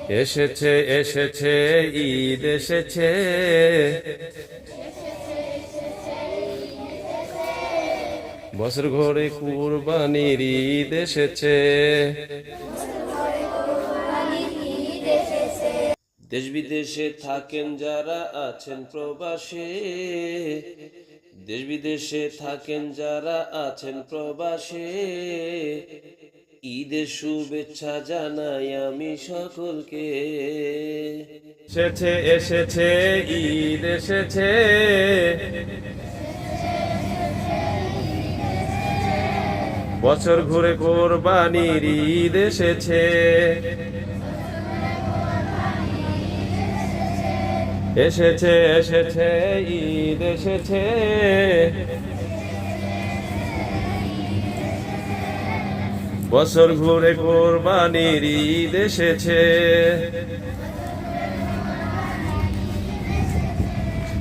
এসেছে এসেছে ঈদ এসেছে, বছর ঘরে কুরবানির ঈদ এসেছে। দেশ বিদেশে থাকেন যারা আছেন প্রবাসে, দেশ বিদেশে থাকেন যারা আছেন প্রবাসে, ঈদের শুভেচ্ছা জানাই আমি সকলকে। এসেছে এসেছে ঈদ এসেছে, বছর ঘুরে কোরবানির ঈদ এসেছে। এসেছে এসেছে ঈদ এসেছে, বছর ঘুরে কোরবানির ঈদ এসেছে।